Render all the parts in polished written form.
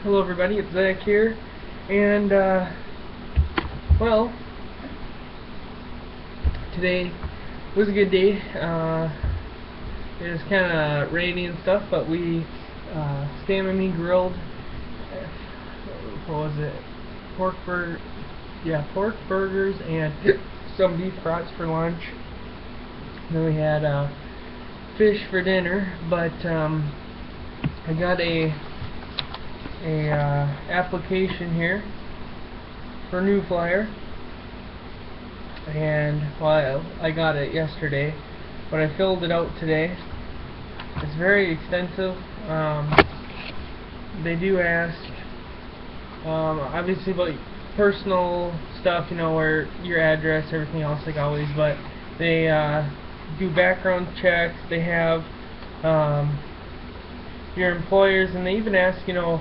Hello everybody, it's Zach here, and well, today was a good day. It was kind of rainy and stuff, but we Stan and me grilled, what was it, pork burgers and some beef brats for lunch. Then we had fish for dinner, but I got a application here for New Flyer, and well, I got it yesterday, but I filled it out today. It's very extensive. They do ask obviously about personal stuff, you know, where your address, everything else like always, but they do background checks. They have your employers, and they even ask, you know,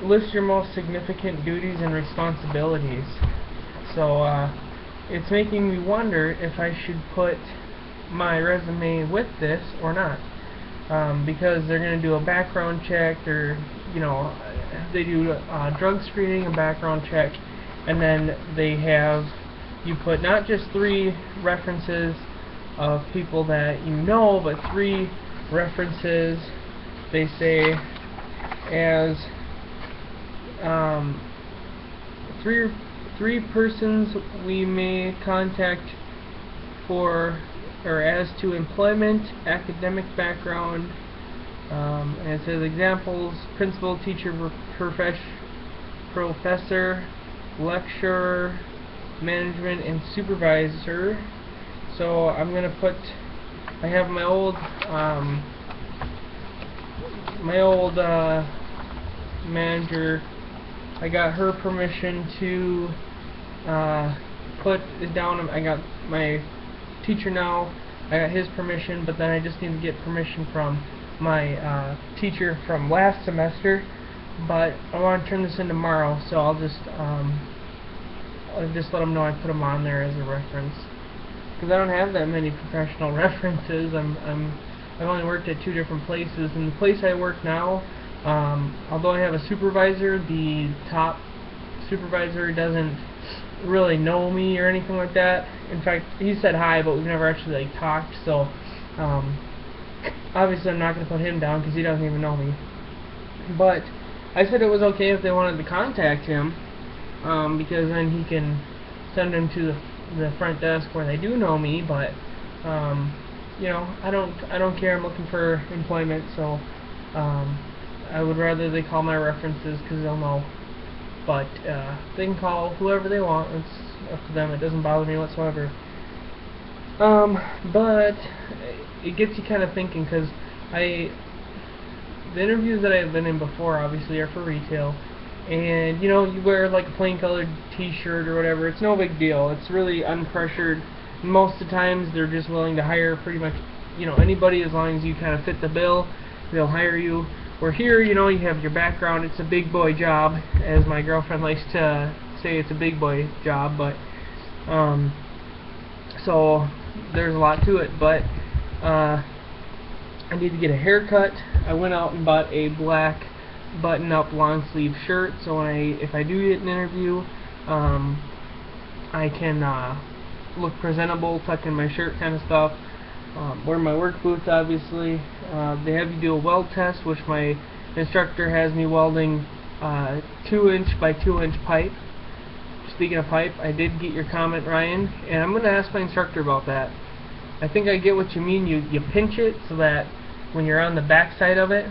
list your most significant duties and responsibilities. So it's making me wonder if I should put my resume with this or not, because they're going to do a background check, or you know, they do drug screening and background check, and then they have you put not just 3 references of people that you know, but 3 references, they say, as three persons we may contact for or as to employment, academic background, and it says examples: principal, teacher, professor, lecturer, management, and supervisor. So I'm gonna put, I have my old manager. I got her permission to put it down. I got my teacher now. I got his permission, but then I just need to get permission from my teacher from last semester. But I want to turn this in tomorrow, so I'll just let them know I put them on there as a reference, because I don't have that many professional references. I've only worked at 2 different places, and the place I work now, although I have a supervisor, the top supervisor doesn't really know me or anything like that. In fact, he said hi, but we've never actually like talked, so obviously I'm not going to put him down because he doesn't even know me. But I said it was okay if they wanted to contact him, because then he can send them to the front desk where they do know me. But you know, I don't care. I'm looking for employment, so I would rather they call my references, because they'll know. But they can call whoever they want. It's up to them. It doesn't bother me whatsoever. But it gets you kind of thinking, because the interviews that I've been in before obviously are for retail, and you know, you wear like a plain colored t-shirt or whatever, it's no big deal. It's really unpressured. Most of the times they're just willing to hire pretty much, you know, anybody, as long as you kind of fit the bill, they'll hire you. Where here, you know, you have your background. It's a big boy job, as my girlfriend likes to say. It's a big boy job, but so there's a lot to it. But I need to get a haircut. I went out and bought a black button-up long-sleeve shirt, so if I do get an interview, I can look presentable, tuck in my shirt kind of stuff. Wear my work boots, obviously. They have you do a weld test, which my instructor has me welding 2-inch by 2-inch pipe. Speaking of pipe, I did get your comment, Ryan, and I'm going to ask my instructor about that. I think I get what you mean. You pinch it so that when you're on the back side of it,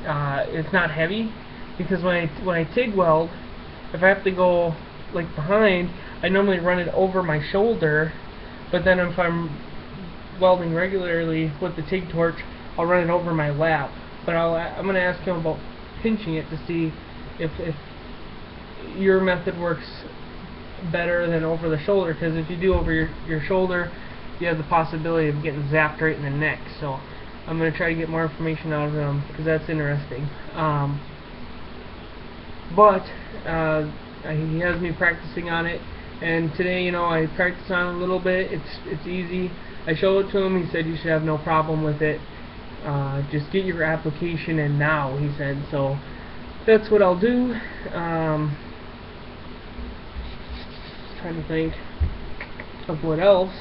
it's not heavy. Because when I TIG weld, if I have to go like behind, I normally run it over my shoulder. But then if I'm welding regularly with the TIG torch, I'll run it over my lap. But I'm going to ask him about pinching it to see if your method works better than over the shoulder, because if you do over your shoulder, you have the possibility of getting zapped right in the neck. So I'm going to try to get more information out of him, because that's interesting. But he has me practicing on it, and today, you know, I practiced on it a little bit. It's easy. I showed it to him. He said you should have no problem with it. Just get your application in now, he said. So that's what I'll do. Trying to think of what else.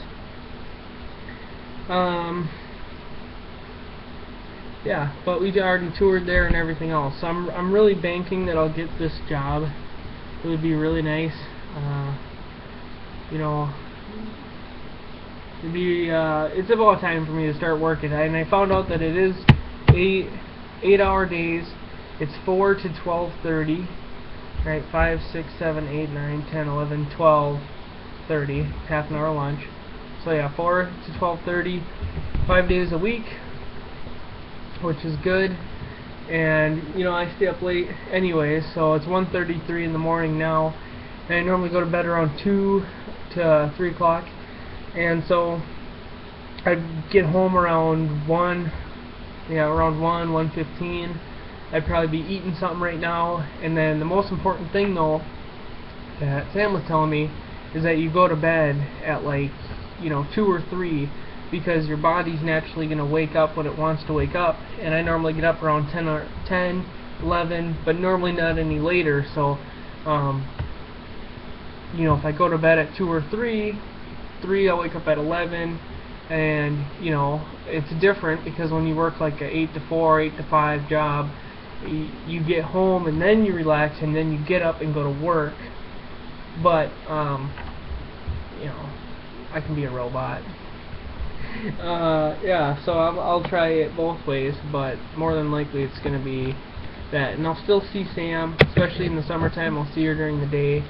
Yeah, but we already toured there and everything else. So I'm really banking that I'll get this job. It would be really nice. You know, it'd be it's about time for me to start working. And I found out that it is 8-hour days. It's 4 to 12:30. Right, 5, 6, 7, 8, 9, 10, 11, 12:30. Half an hour lunch. So yeah, 4 to 12:30, 5 days a week, which is good. And you know, I stay up late anyways, so it's 1:33 in the morning now, and I normally go to bed around 2 to 3 o'clock, and so I get home around 1, around 1:15. I'd probably be eating something right now. And then the most important thing though that Sam was telling me is that you go to bed at like 2 or 3, because your body's naturally going to wake up when it wants to wake up. And I normally get up around 10, 11, but normally not any later. So if I go to bed at 2 or 3, I'll wake up at 11. And it's different because when you work like a 8 to 4, 8 to 5 job, you get home and then you relax and then you get up and go to work. But I can be a robot. Yeah, so I'll try it both ways, but more than likely it's going to be that. And I'll still see Sam, especially in the summertime. I'll see her during the day.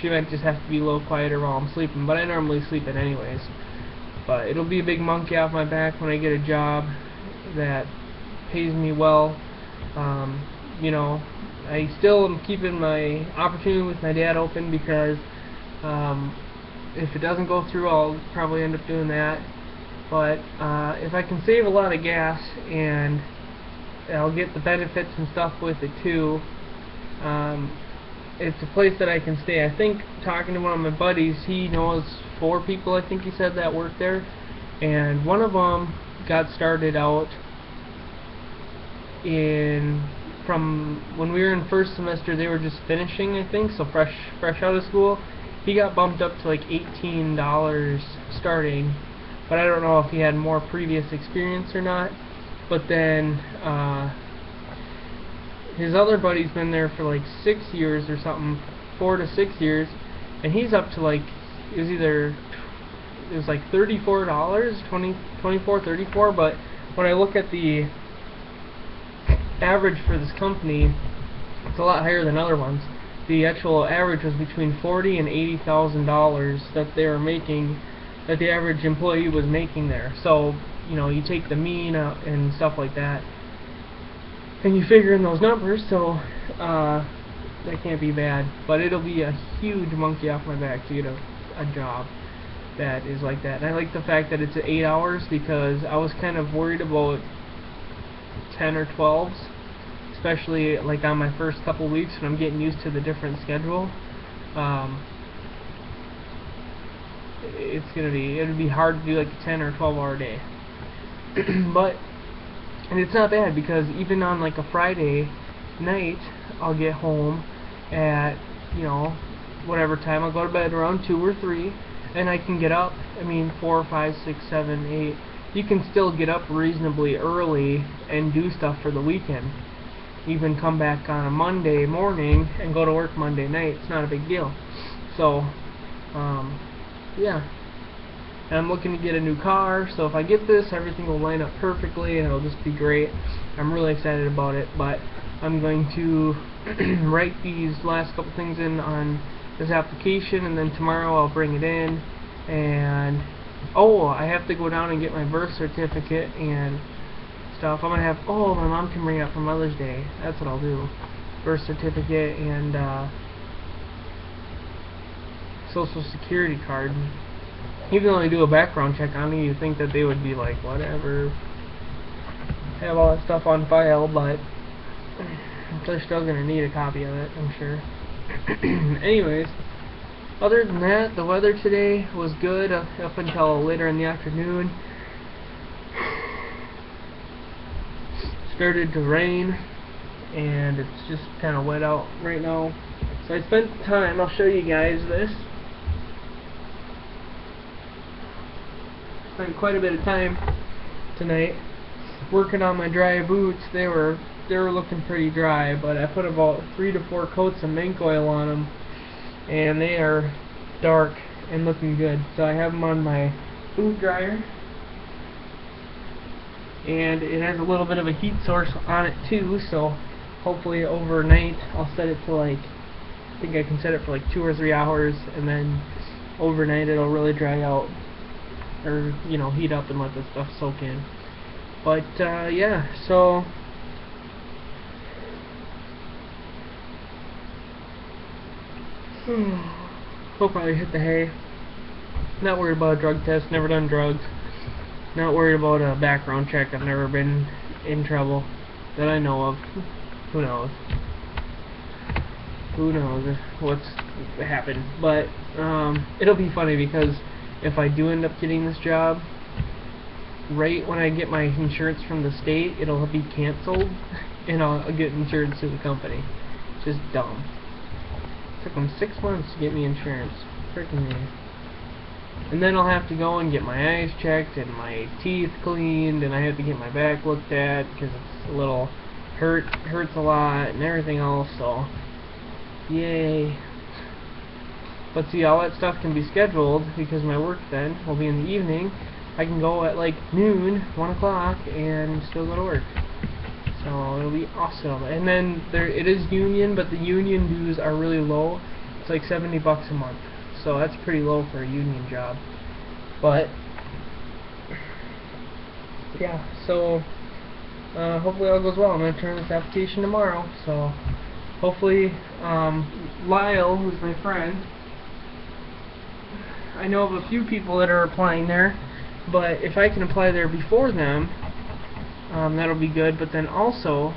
She might just have to be a little quieter while I'm sleeping, but I normally sleep in anyways. But it'll be a big monkey off my back when I get a job that pays me well. I still am keeping my opportunity with my dad open, because if it doesn't go through, I'll probably end up doing that. But if I can save a lot of gas and I'll get the benefits and stuff with it too, it's a place that I can stay. I think, talking to one of my buddies, he knows 4 people, I think he said, that work there, and one of them got started out from when we were in first semester. They were just finishing, I think, so fresh out of school. He got bumped up to like $18 starting, but I don't know if he had more previous experience or not. But then his other buddy's been there for like 6 years or something, 4 to 6 years, and he's up to like, it was like $34, 24, 34. But when I look at the average for this company, it's a lot higher than other ones. The actual average was between $40,000 and $80,000 that they were making, that the average employee was making there. So you take the mean out and stuff like that, and you figure in those numbers. So that can't be bad. But it'll be a huge monkey off my back to get a job that is like that. And I like the fact that it's 8 hours, because I was kind of worried about 10 or 12s, especially like on my first couple weeks when I'm getting used to the different schedule. It'll be hard to do like a 10 or 12-hour day. And it's not bad, because even on like a Friday night, I'll get home at whatever time. I'll go to bed around 2 or 3, and I can get up. 4, 5, 6, 7, 8. You can still get up reasonably early and do stuff for the weekend. Even come back on a Monday morning and go to work Monday night. It's not a big deal. So, yeah. And I'm looking to get a new car, so if I get this, everything will line up perfectly and it'll just be great. I'm really excited about it, but I'm going to write these last couple things in on this application, and then tomorrow I'll bring it in. And I have to go down and get my birth certificate and stuff. I'm gonna have my mom can bring it up for Mother's Day. That's what I'll do. Birth certificate and Social Security card. Even though they do a background check on me, you'd think that they would be like, whatever, have all that stuff on file, but they're still gonna need a copy of it, I'm sure. Anyways, other than that, the weather today was good up until later in the afternoon. Started to rain. and it's just kind of wet out right now. So I spent time, I'll show you guys this. Spent quite a bit of time tonight working on my dry boots. They were looking pretty dry, but I put about 3 to 4 coats of mink oil on them, and they are dark and looking good. So I have them on my boot dryer, and it has a little bit of a heat source on it too, so hopefully overnight I'll set it to, like, I think I can set it for like 2 or 3 hours, and then overnight it'll really dry out, or, you know, heat up and let the stuff soak in. But yeah, so we'll probably hit the hay. Not worried about a drug test, never done drugs. Not worried about a background check, I've never been in trouble that I know of. Who knows? Who knows what's happened. But it'll be funny, because if I do end up getting this job, right when I get my insurance from the state, it'll be canceled and I'll get insurance through the company. It's just dumb. It took them 6 months to get me insurance. Freaking me. And then I'll have to go and get my eyes checked and my teeth cleaned, and I have to get my back looked at because it's a little hurts a lot and everything else. So yay. But see, all that stuff can be scheduled because my work then will be in the evening. I can go at like noon, 1 o'clock, and still go to work. So it'll be awesome. And then it is union, but the union dues are really low. It's like $70 a month. So that's pretty low for a union job. But yeah, so hopefully all goes well. I'm going to turn this application tomorrow. So hopefully Lyle, who's my friend, I know of a few people that are applying there, but if I can apply there before them, that'll be good. But then also,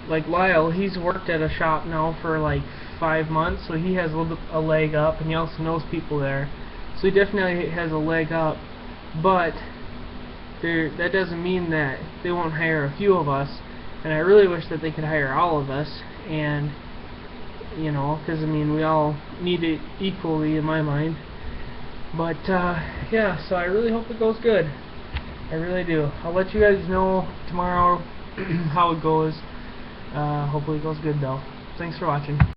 like Lyle, he's worked at a shop now for like 5 months, so he has a little bit a leg up, and he also knows people there, so he definitely has a leg up. But that doesn't mean that they won't hire a few of us, and I really wish that they could hire all of us, and you know, because I mean, we all need it equally in my mind. But yeah, so I really hope it goes good. I really do. I'll let you guys know tomorrow how it goes. Hopefully it goes good though. Thanks for watching.